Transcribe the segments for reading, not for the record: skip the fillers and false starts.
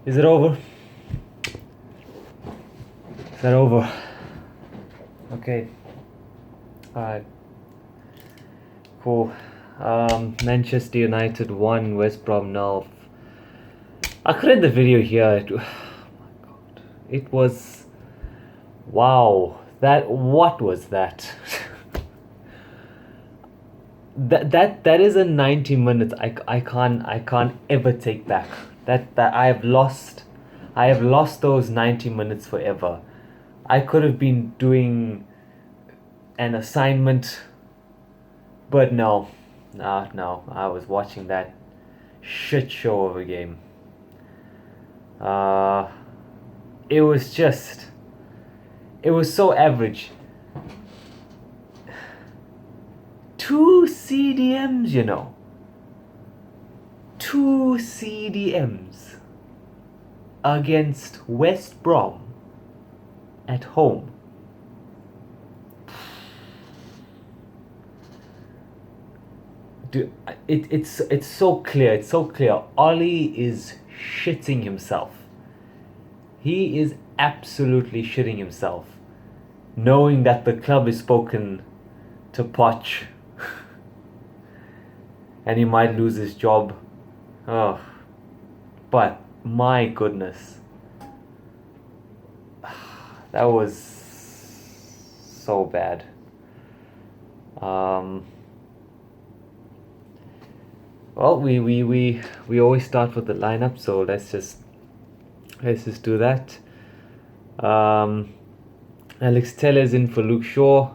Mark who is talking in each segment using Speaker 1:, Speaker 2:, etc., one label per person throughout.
Speaker 1: Is it over? Is that over? Okay. Alright. Cool. Manchester United 1, West Brom 0. I could end the video here. Oh my god. It was... Wow. What was that? That is a 90 minutes I can't ever take back. That I have lost those 90 minutes forever. I could have been doing an assignment, but no. No, I was watching that shit show of a game. It was so average. 2 CDMs, you know. 2 CDMs against West Brom at home. Dude, it's so clear. It's so clear. Ollie is shitting himself. He is absolutely shitting himself, knowing that the club is spoken to Poch, and he might lose his job. Oh, but my goodness, that was so bad. Well, we always start with the lineup, so let's just do that. Alex Tellez in for Luke Shaw.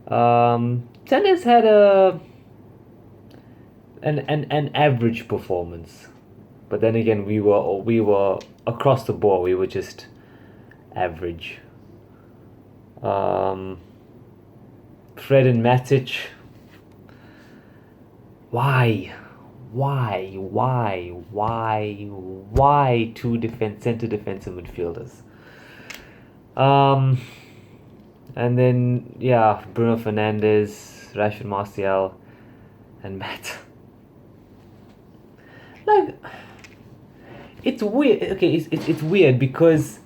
Speaker 1: Tellez had an average performance, but then again we were across the board. We were just average. Fred and Matic. Why two center defensive midfielders? And then Bruno Fernandes, Rashford, Martial, and Matt. Like, it's weird. Okay, it's weird because,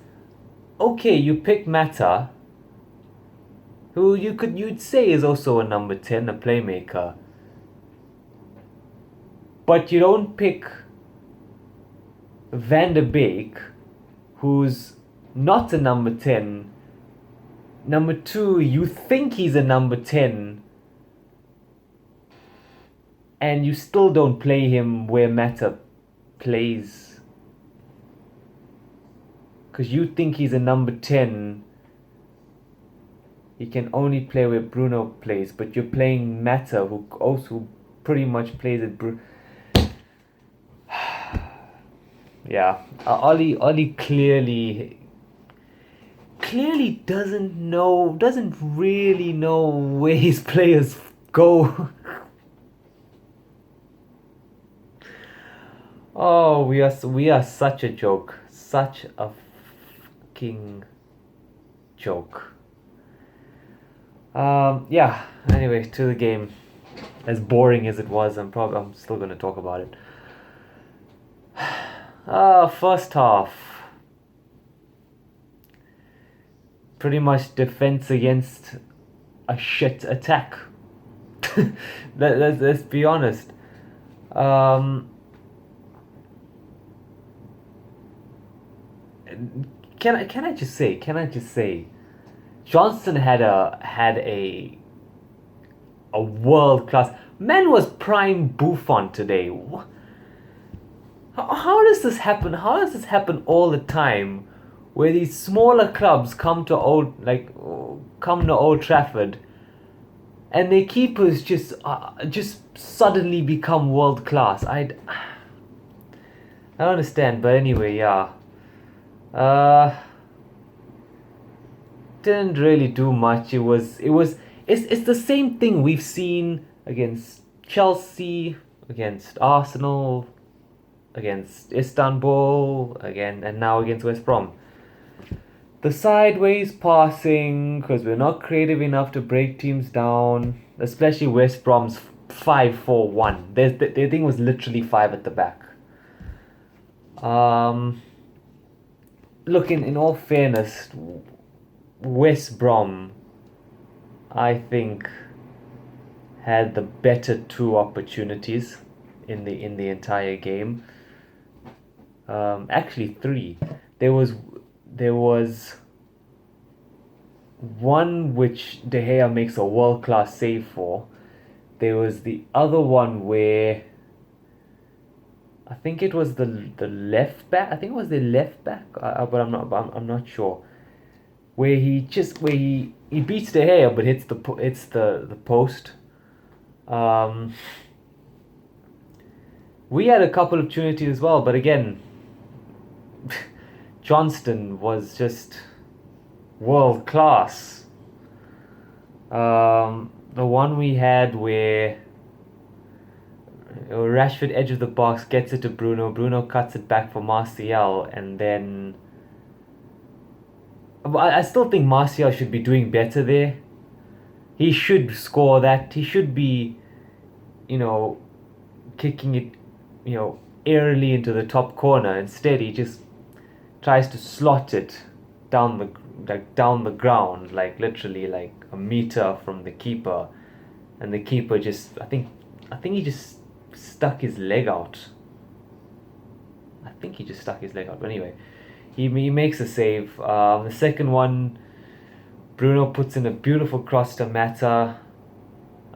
Speaker 1: okay, you pick Mata, who you'd say is also a number 10, a playmaker. But you don't pick Van de Beek, who's not a number 10. Number 2, you think he's a number 10, and you still don't play him where Mata plays. Because you think he's a number 10. He can only play where Bruno plays, but you're playing Mata, who also pretty much plays at Bruno. Yeah, Ollie clearly doesn't really know where his players go. Oh, we are such a joke, such a fucking joke. Anyway, to the game. As boring as it was, I'm still gonna talk about it. First half. Pretty much defense against a shit attack. Let's be honest. Can I just say, Johnson had a world class man, was prime Buffon today. How does this happen? How does this happen all the time, where these smaller clubs come to Old Trafford, and their keepers just suddenly become world class? I don't understand, but anyway, didn't really do much. It's the same thing we've seen against Chelsea, against Arsenal, against Istanbul, again, and now against West Brom. The sideways passing, because we're not creative enough to break teams down, especially West Brom's 5-4-1. Their thing was literally 5 at the back. look, in all fairness, West Brom, I think, had the better two opportunities in the entire game. Actually, three. There was one which De Gea makes a world class save for. There was the other one where I think it was the left back. I think it was the left back, but I'm not sure. Where he beats De Gea but hits the post. Um, we had a couple of opportunities as well, but again, Johnston was just world class. The one we had where Rashford edge of the box gets it to Bruno. Bruno cuts it back for Martial, and then I still think Martial should be doing better there. He should score that. He should be, you know, kicking it, airily into the top corner. Instead, he just tries to slot it down the ground, like literally like a meter from the keeper, and the keeper just I think he just stuck his leg out. I think he just stuck his leg out. But anyway, he makes a save. The second one, Bruno puts in a beautiful cross to Mata.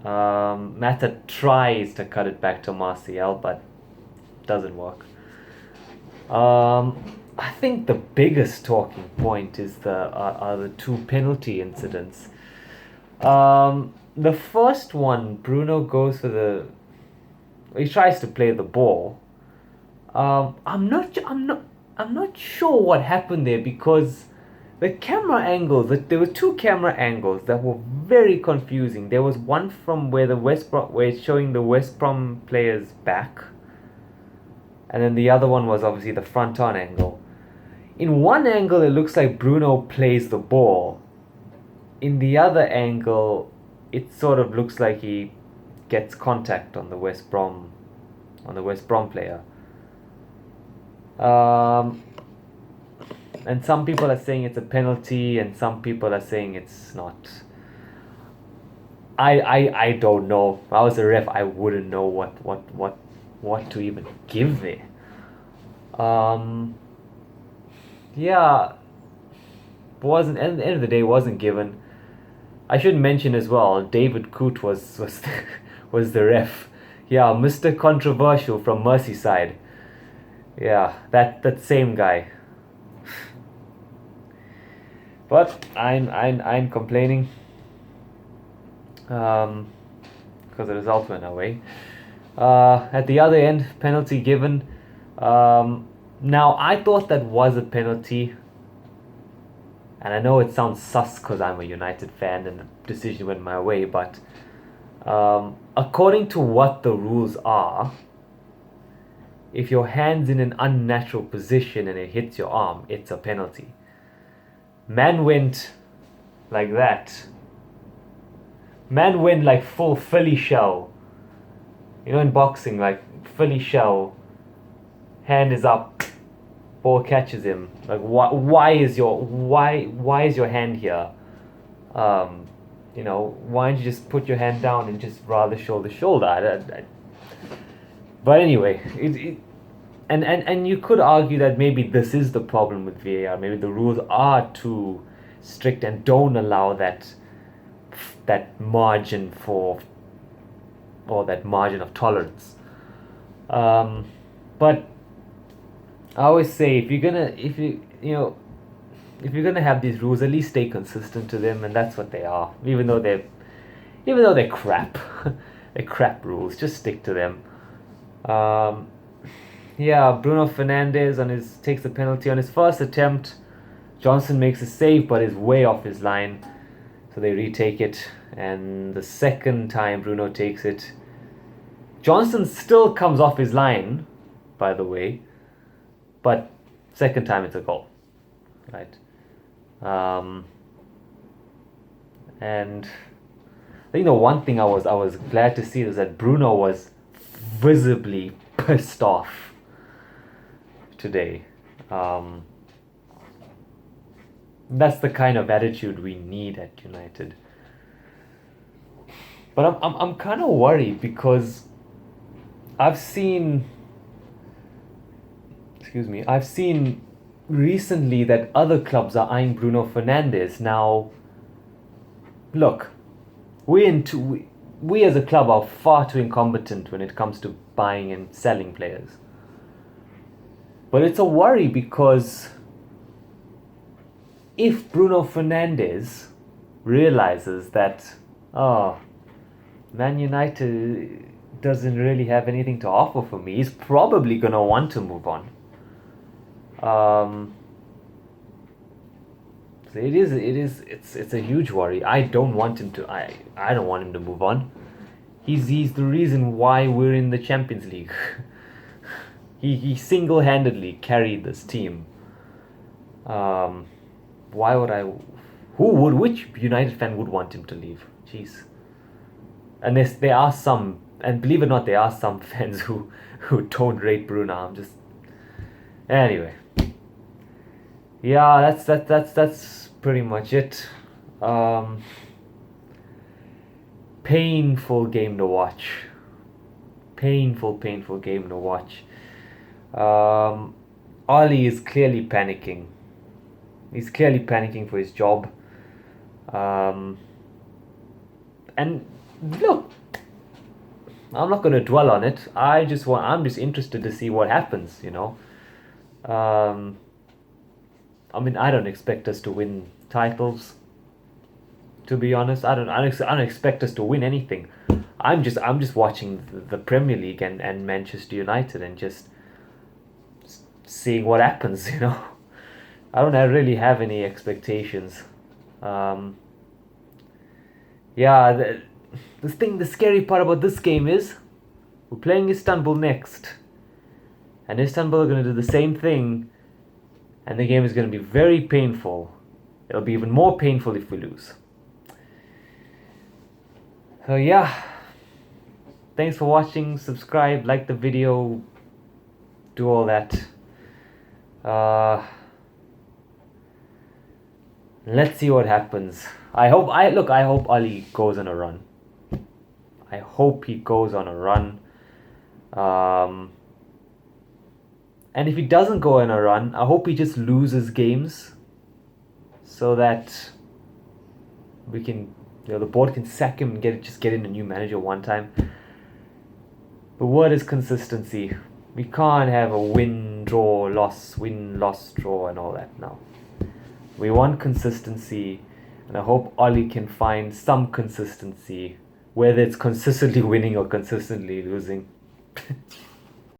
Speaker 1: Mata tries to cut it back to Martial, but doesn't work. I think the biggest talking point is the two penalty incidents. The first one, Bruno goes for he tries to play the ball. I'm not sure what happened there, because the camera angles, there were two camera angles that were very confusing. There was one from where where it's showing the West Brom player's back, and then the other one was obviously the front on angle. In one angle, it looks like Bruno plays the ball. In the other angle, it sort of looks like he gets contact on the West Brom player. And some people are saying it's a penalty, and some people are saying it's not. I don't know. If I was a ref, I wouldn't know what to even give there. Yeah, wasn't at the end of the day wasn't given. I should mention as well, David Coote was was the ref. Yeah, Mr. Controversial from Merseyside. Yeah, that same guy. But I'm complaining, because the result went our way. At the other end, penalty given. Now I thought that was a penalty, and I know it sounds sus because I'm a United fan and the decision went my way, but according to what the rules are, if your hand's in an unnatural position and it hits your arm, it's a penalty. Man went like that. Man went like full Philly shell. You know, in boxing, like Philly shell. Hand is up, ball catches him. Like, why is your hand here? Why don't you just put your hand down and just rather shoulder to shoulder? But anyway, and you could argue that maybe this is the problem with VAR. Maybe the rules are too strict and don't allow that margin that margin of tolerance. But I always say, if you're gonna have these rules, at least stay consistent to them, and that's what they are. Even though they're crap, they're crap rules. Just stick to them. Bruno Fernandes takes the penalty on his first attempt. Johnson makes a save, but is way off his line, so they retake it. And the second time Bruno takes it, Johnson still comes off his line, by the way, but second time it's a goal, right? And I think the one thing I was glad to see was that Bruno was visibly pissed off today. That's the kind of attitude we need at United. But I'm kind of worried because I've seen, I've seen recently that other clubs are eyeing Bruno Fernandes. Now, look, we as a club are far too incompetent when it comes to buying and selling players. But it's a worry because if Bruno Fernandes realizes that, oh, Man United doesn't really have anything to offer for me, he's probably gonna want to move on. So it's a huge worry. I don't want him to. I don't want him to move on. He's the reason why we're in the Champions League. He single-handedly carried this team. Why would I? Which United fan would want him to leave? Jeez. And there are some, and believe it or not, there are some fans who don't rate Bruno. I'm just anyway. Yeah, that's pretty much it. Painful game to watch. Painful game to watch. Ollie is clearly panicking. He's clearly panicking for his job. And look, I'm not going to dwell on it. I'm just interested to see what happens. I mean, I don't expect us to win titles. To be honest, I don't expect us to win anything. I'm just watching the Premier League and Manchester United and just seeing what happens. I don't really have any expectations. Yeah, the scary part about this game is we're playing Istanbul next, and Istanbul are going to do the same thing. And the game is going to be very painful. It'll be even more painful if we lose. So yeah. Thanks for watching. Subscribe, like the video, do all that. Let's see what happens. I hope Ali goes on a run. I hope he goes on a run. And if he doesn't go on a run, I hope he just loses games so that we can, the board can sack him and get in a new manager one time. But what is consistency? We can't have a win, draw, loss, draw, and all that now. We want consistency, and I hope Ollie can find some consistency, whether it's consistently winning or consistently losing.